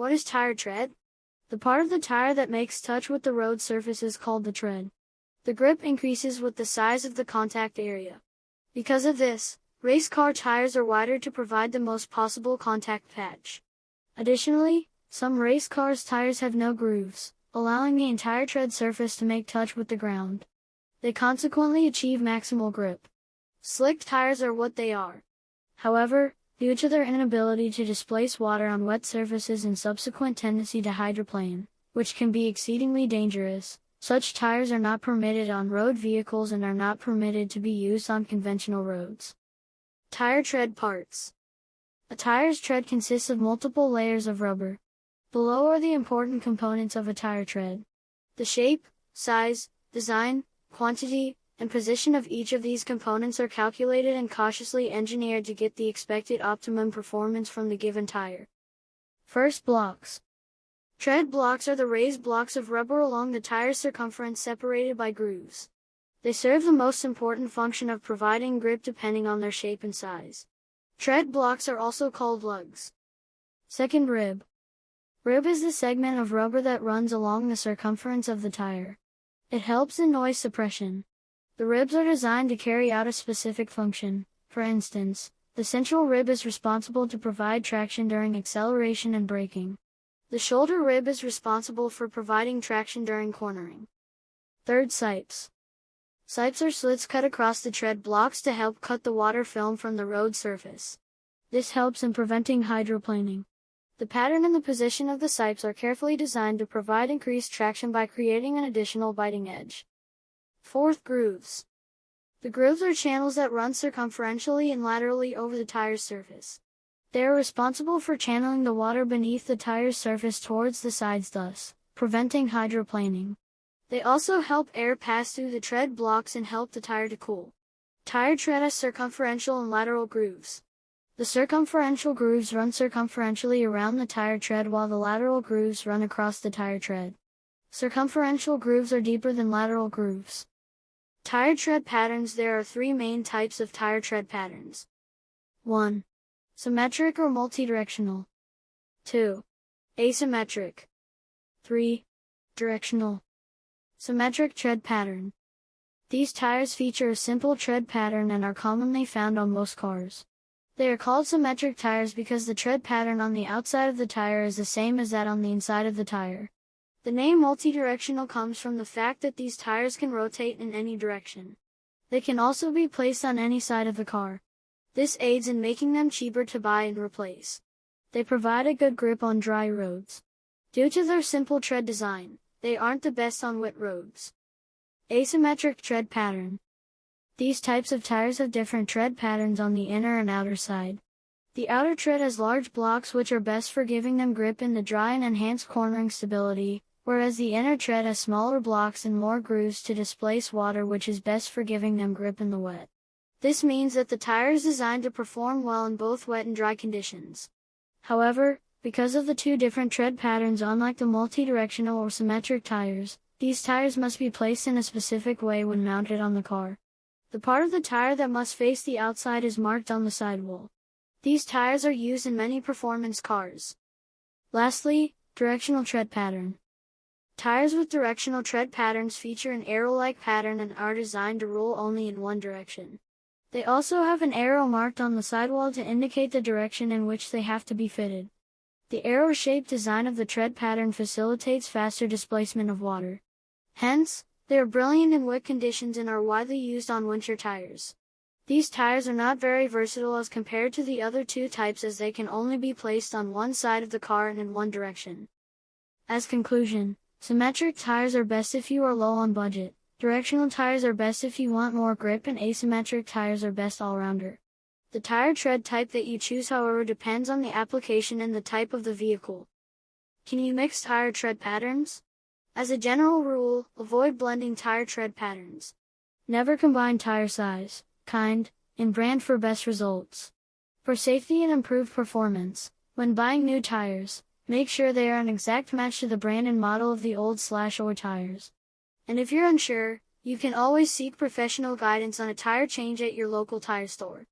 What is tire tread? The part of the tire that makes touch with the road surface is called the tread. The grip increases with the size of the contact area. Because of this, race car tires are wider to provide the most possible contact patch. Additionally, some race cars' tires have no grooves, allowing the entire tread surface to make touch with the ground. They consequently achieve maximal grip. Slick tires are what they are. However, due to their inability to displace water on wet surfaces and subsequent tendency to hydroplane, which can be exceedingly dangerous, such tires are not permitted on road vehicles and are not permitted to be used on conventional roads. Tire tread parts. A tire's tread consists of multiple layers of rubber. Below are the important components of a tire tread. The shape, size, design, quantity, and position of each of these components are calculated and cautiously engineered to get the expected optimum performance from the given tire. First, blocks. Tread blocks are the raised blocks of rubber along the tire's circumference separated by grooves. They serve the most important function of providing grip depending on their shape and size. Tread blocks are also called lugs. Second, rib. Rib is the segment of rubber that runs along the circumference of the tire. It helps in noise suppression. The ribs are designed to carry out a specific function. For instance, the central rib is responsible to provide traction during acceleration and braking. The shoulder rib is responsible for providing traction during cornering. Third, sipes. Sipes are slits cut across the tread blocks to help cut the water film from the road surface. This helps in preventing hydroplaning. The pattern and the position of the sipes are carefully designed to provide increased traction by creating an additional biting edge. Fourth, grooves. The grooves are channels that run circumferentially and laterally over the tire's surface. They are responsible for channeling the water beneath the tire's surface towards the sides, thus preventing hydroplaning. They also help air pass through the tread blocks and help the tire to cool. Tire tread has circumferential and lateral grooves. The circumferential grooves run circumferentially around the tire tread while the lateral grooves run across the tire tread. Circumferential grooves are deeper than lateral grooves. Tire tread patterns. There are three main types of tire tread patterns. 1. Symmetric or multidirectional. 2. Asymmetric. 3. Directional. Symmetric tread pattern. These tires feature a simple tread pattern and are commonly found on most cars. They are called symmetric tires because the tread pattern on the outside of the tire is the same as that on the inside of the tire. The name multidirectional comes from the fact that these tires can rotate in any direction. They can also be placed on any side of the car. This aids in making them cheaper to buy and replace. They provide a good grip on dry roads. Due to their simple tread design, they aren't the best on wet roads. Asymmetric tread pattern. These types of tires have different tread patterns on the inner and outer side. The outer tread has large blocks which are best for giving them grip in the dry and enhanced cornering stability, whereas the inner tread has smaller blocks and more grooves to displace water, which is best for giving them grip in the wet. This means that the tire is designed to perform well in both wet and dry conditions. However, because of the two different tread patterns, unlike the multidirectional or symmetric tires, these tires must be placed in a specific way when mounted on the car. The part of the tire that must face the outside is marked on the sidewall. These tires are used in many performance cars. Lastly, directional tread pattern. Tires with directional tread patterns feature an arrow-like pattern and are designed to roll only in one direction. They also have an arrow marked on the sidewall to indicate the direction in which they have to be fitted. The arrow-shaped design of the tread pattern facilitates faster displacement of water. Hence, they are brilliant in wet conditions and are widely used on winter tires. These tires are not very versatile as compared to the other two types, as they can only be placed on one side of the car and in one direction. As conclusion, symmetric tires are best if you are low on budget, directional tires are best if you want more grip, and asymmetric tires are best all-rounder. The tire tread type that you choose, however, depends on the application and the type of the vehicle. Can you mix tire tread patterns? As a general rule, avoid blending tire tread patterns. Never combine tire size, kind, and brand for best results. For safety and improved performance, when buying new tires, make sure they are an exact match to the brand and model of the old/or tires. And if you're unsure, you can always seek professional guidance on a tire change at your local tire store.